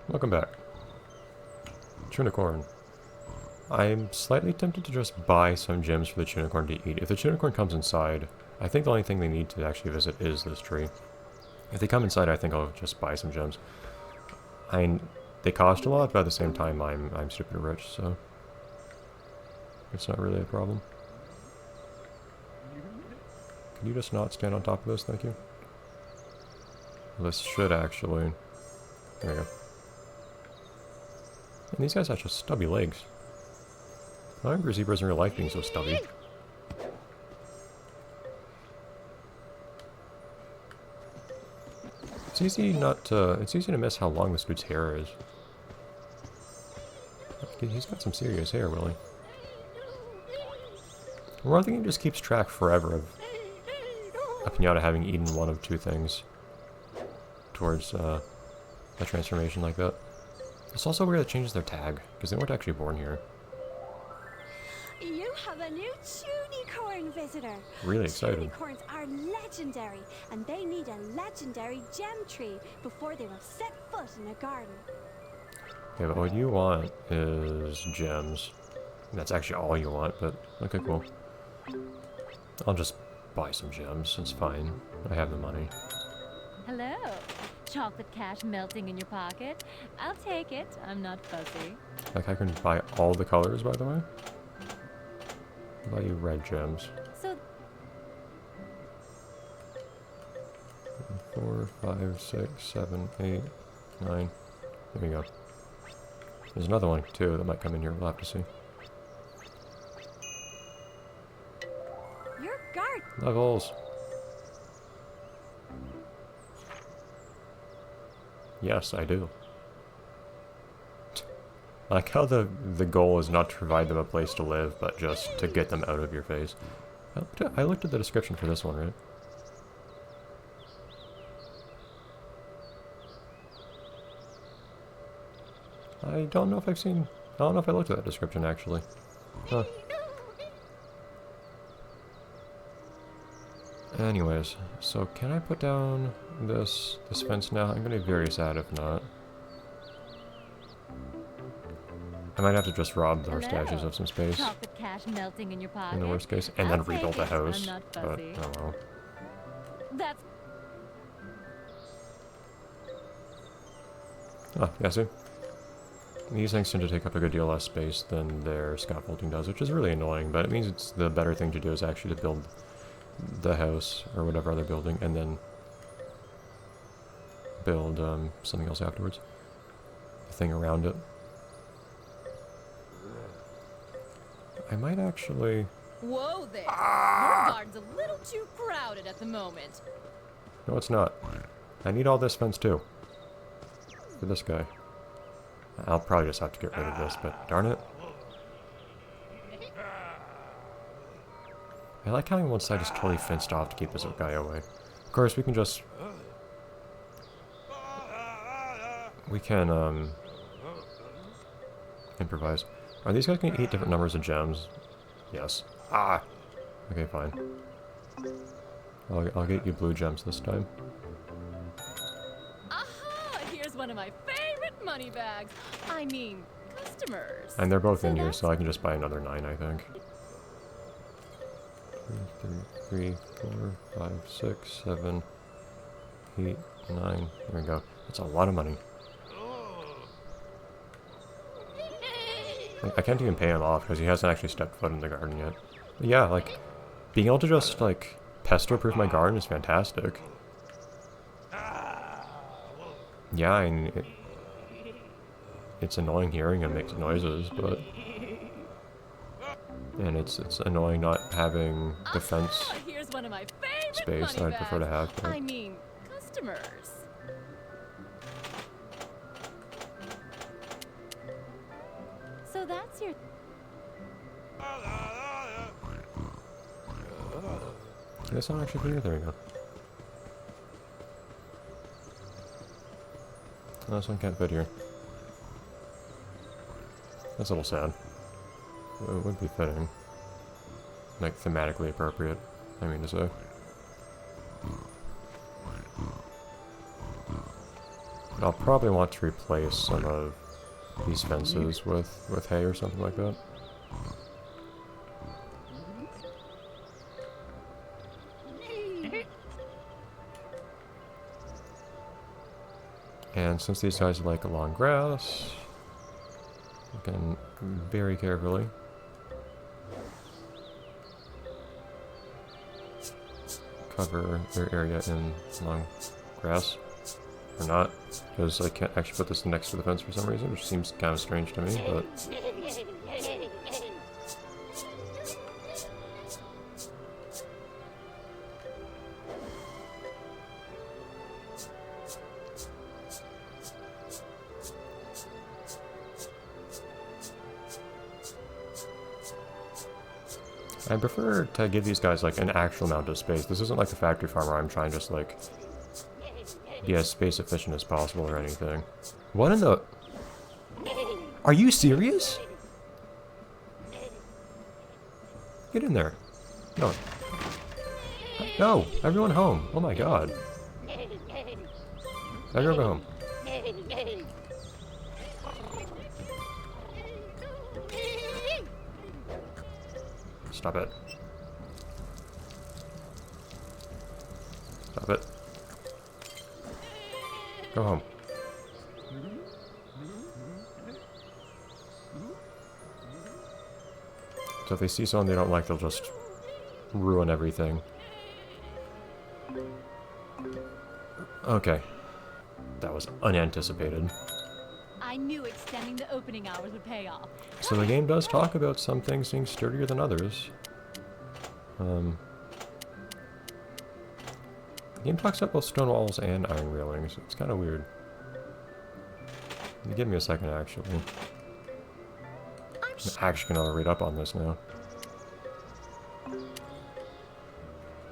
Welcome back. Tunicorn. I'm slightly tempted to just buy some gems for the tunicorn to eat. If the tunicorn comes inside, I think the only thing they need to actually visit is this tree. If they come inside, I think I'll just buy some gems. They cost a lot, but at the same time, I'm stupid rich, so it's not really a problem. Can you just not stand on top of this? Thank you. This should actually... There you go. And these guys have just stubby legs. I remember zebras in real life being so stubby. It's easy it's easy to miss how long this dude's hair is. He's got some serious hair, Willie. Well, I think he just keeps track forever of a Piñata having eaten one of two things towards a transformation like that. It's also weird that it changes their tag, because they weren't actually born here. You have a new tunicorn visitor. Really excited. Tunicorns are legendary, and they need a legendary gem tree before they will set foot in a garden. Okay, but what you want is gems. That's actually all you want, but okay, cool. I'll just buy some gems, it's fine. I have the money. Hello. Chocolate cash melting in your pocket? I'll take it. I'm not fussy. Like, I can buy all the colors, by the way. I'll buy you red gems. So 4, 5, 6, 7, 8, 9. There we go. There's another one, too, that might come in here. We'll have to see. Your garden. Levels! Yes, I do. I like how the goal is not to provide them a place to live, but just to get them out of your face. I looked at the description for this one, right? I don't know if I looked at that description, actually. Huh. Anyways, so can I put down this fence now? I'm gonna be very sad if not. I might have to just rob the statues of some space. chocolate cash melting in your pocket? In the worst case, and then I'll rebuild take the it. house. I'm not But fussy. oh well. That's Oh, yeah, see? These things tend to take up a good deal less space than their scaffolding does, which is really annoying, but it means it's the better thing to do is actually to build the house, or whatever other building, and then build something else afterwards. The thing around it. I might actually... Whoa there! Your garden's a little too crowded at the moment. No, it's not. I need all this fence too. For this guy. I'll probably just have to get rid of this, but darn it. I like how one side is totally fenced off to keep this guy away. Of course, we can just... We can, improvise. Are these guys going to eat different numbers of gems? Yes. Ah! Okay, fine. I'll get you blue gems this time. Aha! Here's one of my favorite money bags. I mean, customers. And they're both So in here, that's- so I can just buy another 9, I think. 3, 4, 5, 6, 7, 8, 9. There we go. That's a lot of money. I can't even pay him off because he hasn't actually stepped foot in the garden yet. But yeah, like, being able to just, like, pesto-proof my garden is fantastic. Yeah, and it's annoying hearing him make noises, but... And it's annoying not having the fence Aha! Here's one of my favorite space that money I'd prefer to bags. have. But I mean, customers. So that's your... that's not actually clear. There we go. Oh, this one can't fit here. That's a little sad. It would be fitting. Like, thematically appropriate, I mean to say. But I'll probably want to replace some of these fences with hay or something like that. And since these guys like long grass, again, very carefully. Cover their area in long grass. Or not, because I can't actually put this next to the fence for some reason, which seems kind of strange to me, but... I prefer to give these guys, like, an actual amount of space. This isn't like the factory farm where I'm trying to just, like, be as space efficient as possible or anything. What in the... Are you serious? Get in there. No. No! Everyone home! Oh my god. Everyone go home. Stop it. Stop it. Go home. So if they see someone they don't like, they'll just ruin everything. Okay. That was unanticipated. I knew extending the opening hours would pay off. So the game does talk about some things being sturdier than others. The game talks about both stone walls and iron railings. It's kind of weird. Give me a second, actually. I'm actually gonna read up on this now.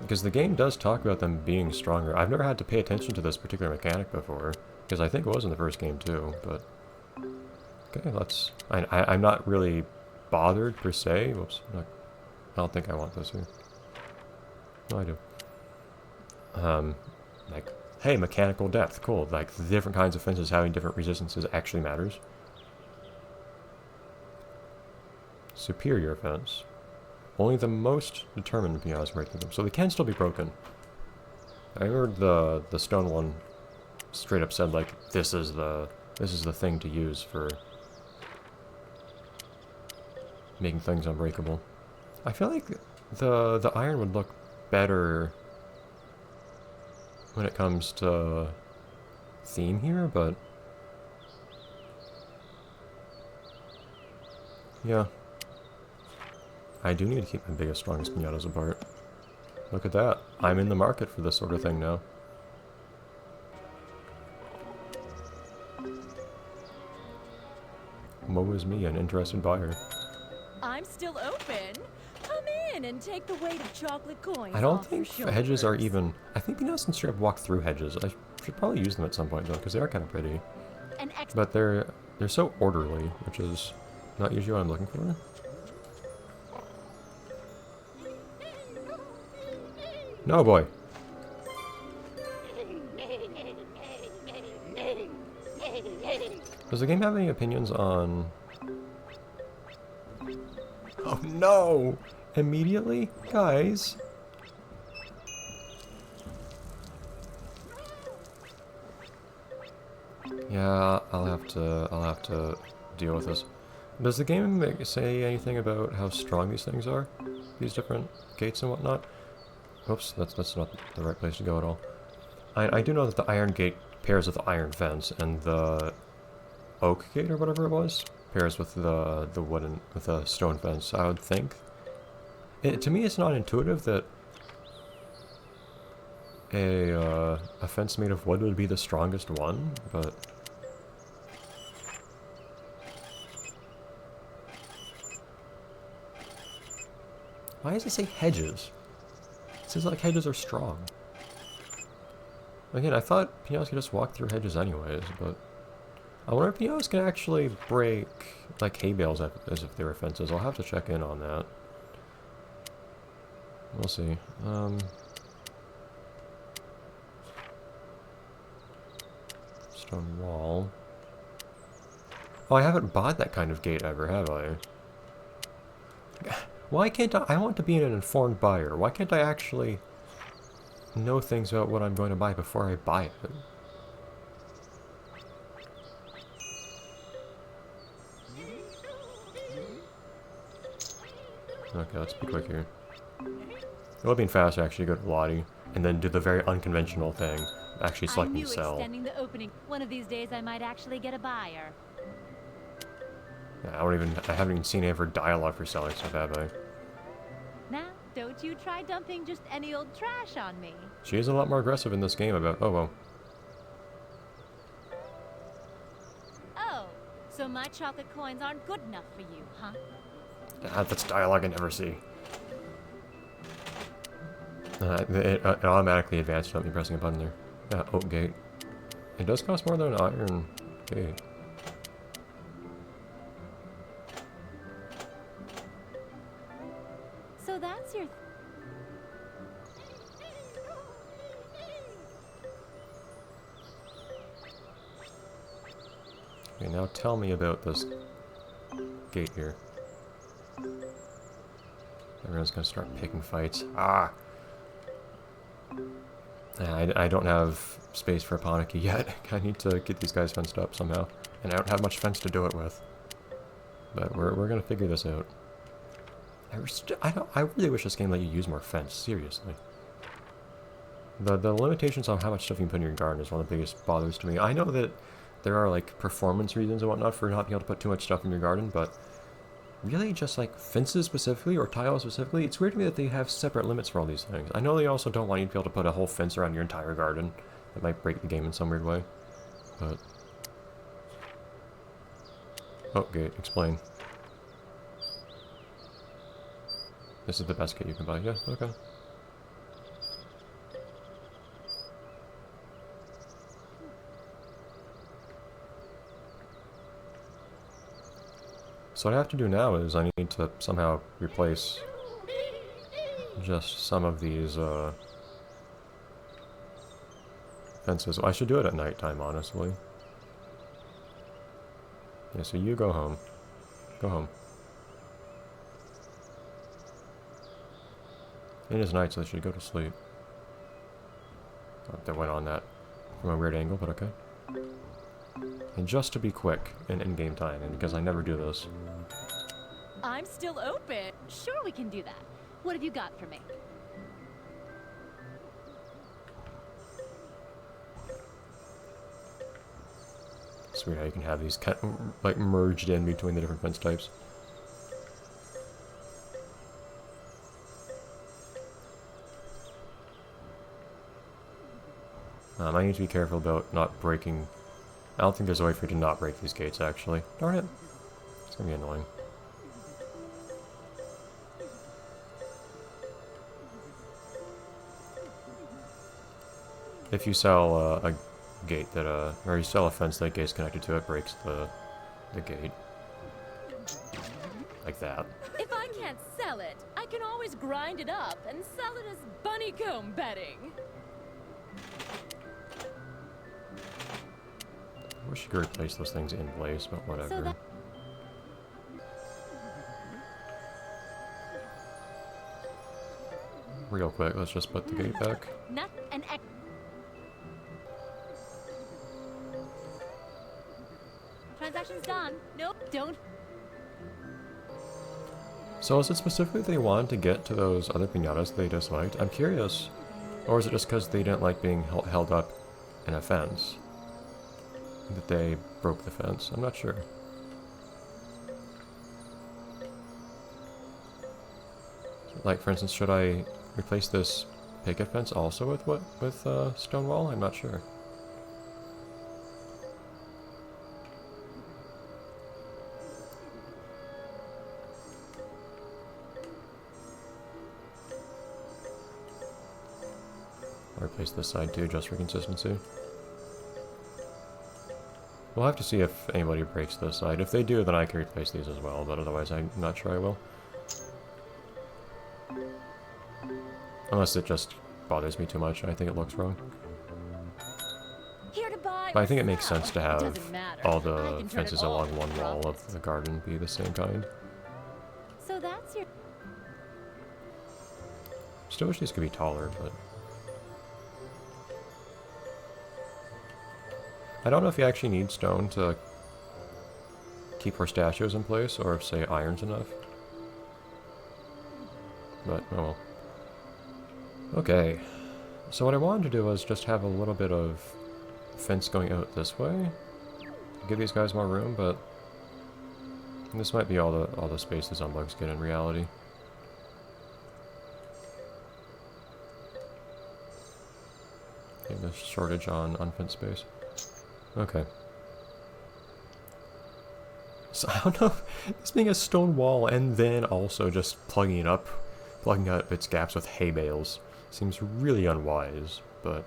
Because the game does talk about them being stronger. I've never had to pay attention to this particular mechanic before, because I think it was in the first game too, but... Okay, let's... I'm not really bothered, per se. Whoops. I don't think I want this here. No, I do. Like, hey, mechanical depth, cool. Like, the different kinds of fences having different resistances actually matters. Superior fence. Only the most determined pianos break through them, so they can still be broken. I remember the stone one straight up said, like, this is the thing to use for making things unbreakable. I feel like the iron would look better when it comes to theme here, but yeah. I do need to keep my biggest, strongest piñatas apart. Look at that. I'm in the market for this sort of thing now. Woe is me, an interested buyer. I'm still open. Come in and take the weight of chocolate coins. I don't off your think hedges are shoulders. even... I think piñatas can straight up walk through hedges. I should probably use them at some point though, because they are kind of pretty. But they're so orderly, which is not usually what I'm looking for. No, boy. Does the game have any opinions on... Oh no! Immediately? Guys? Yeah, I'll have to deal with this. Does the game say anything about how strong these things are? These different gates and whatnot? Oops, that's not the right place to go at all. I do know that the iron gate pairs with the iron fence, and the oak gate or whatever it was pairs with the stone fence. I would think. To me, it's not intuitive that a fence made of wood would be the strongest one, but why does it say hedges? It says like hedges are strong. Again, I thought piñatas could just walk through hedges anyways, but I wonder if piñatas can actually break like hay bales as if they were fences. I'll have to check in on that. We'll see. Let's Stone wall. Oh, I haven't bought that kind of gate ever, have I? Why can't I want to be an informed buyer. Why can't I actually know things about what I'm going to buy before I buy it? Okay, let's be quick here. It would have been faster actually to go to Lottie and then do the very unconventional thing. Actually selecting sell. Extending the opening. One of these days I might actually get a buyer. Yeah, I haven't even seen any of her dialogue for selling stuff, have I? Now, don't you try dumping just any old trash on me. She is a lot more aggressive in this game about, oh well. Oh, so my chocolate coins aren't good enough for you, huh? That's dialogue I never see. It automatically advanced without me pressing a button there. Oak gate. It does cost more than an iron gate. So that's your... Okay, now tell me about this gate here. Everyone's gonna start picking fights. Ah! I don't have space for a Panaki yet. I need to get these guys fenced up somehow. And I don't have much fence to do it with. But we're gonna figure this out. I really wish this game let you use more fence, seriously. The limitations on how much stuff you can put in your garden is one of the biggest bothers to me. I know that there are like performance reasons and whatnot for not being able to put too much stuff in your garden, but really just like fences specifically or tiles specifically, it's weird to me that they have separate limits for all these things. I know they also don't want you to be able to put a whole fence around your entire garden. That might break the game in some weird way. But... oh, gate, explain. This is the best kit you can buy. Yeah, okay. So what I have to do now is I need to somehow replace just some of these fences. I should do it at nighttime, honestly. Yeah, so you go home. Go home. It is night, so they should go to sleep. Oh, they went on that from a weird angle, but okay. And just to be quick in in-game time, and because I never do this. I'm still open. Sure, we can do that. What have you got for me? It's weird how you can have these like merged in between the different fence types. I need to be careful about not breaking. I don't think there's a way for you to not break these gates, actually. Darn it. It's gonna be annoying. If you sell a gate that, or you sell a fence that gate's connected to, it breaks the gate. Like that. If I can't sell it, I can always grind it up and sell it as bunny comb bedding. I wish you could replace those things in place, but whatever. Real quick, let's just put the gate back. Not an transaction's done. Nope, don't. So is it specifically they wanted to get to those other piñatas they disliked? I'm curious. Or is it just because they didn't like being held up in a fence that they broke the fence? I'm not sure. Like, for instance, should I replace this picket fence also with stone wall? I'm not sure. I'll replace this side too, just for consistency. We'll have to see if anybody breaks this side. If they do, then I can replace these as well, but otherwise I'm not sure I will. Unless it just bothers me too much and I think it looks wrong. Here to buy. But I think it makes sense to have Doesn't matter. all I the can turn it fences all along into one wall profit. of the garden be the same kind. So that's your... Still wish these could be taller, but... I don't know if you actually need stone to keep pistachios in place, or if, say, iron's enough. But, oh well. Okay. So what I wanted to do was just have a little bit of fence going out this way. Give these guys more room, but... this might be all the space the zombugs get in reality. Okay, there's shortage on unfenced space. Okay. So I don't know, this being a stone wall and then also just plugging up its gaps with hay bales seems really unwise, but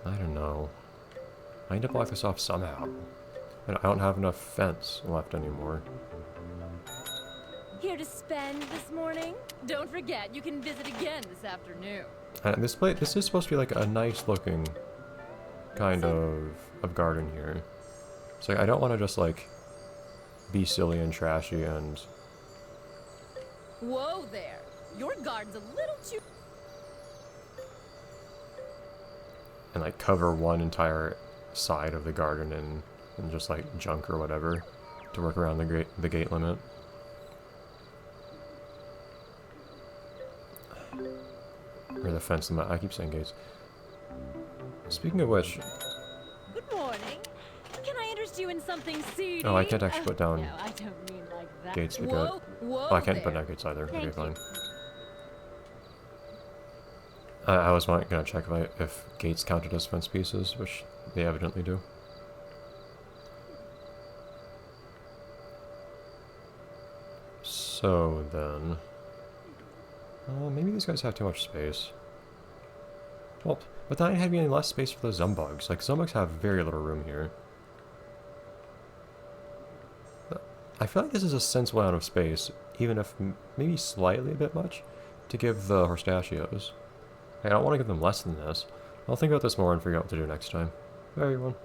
I don't know. I need to block this off somehow. And I don't have enough fence left anymore. Here to spend this morning? Don't forget, you can visit again this afternoon. And this is supposed to be like a nice looking kind of garden here. So I don't want to just like be silly and trashy and... Whoa there! Your garden's a little too... and like cover one entire side of the garden and just like junk or whatever to work around the gate limit. Or the fence limit. I keep saying gates. Speaking of which... Good morning. Can I interest you in something seedy? oh, I can't actually put down No, I don't mean like that. gates to Whoa, go. whoa Oh, I can't there. put down gates either. Thank Okay, you. fine. I was gonna check if gates counted as fence pieces, which they evidently do. So then... maybe these guys have too much space. Well, but then I have any less space for the zombugs. Like, zombugs have very little room here. I feel like this is a sensible amount of space, even if maybe slightly a bit much, to give the pistachios. I don't want to give them less than this. I'll think about this more and figure out what to do next time. Bye, everyone.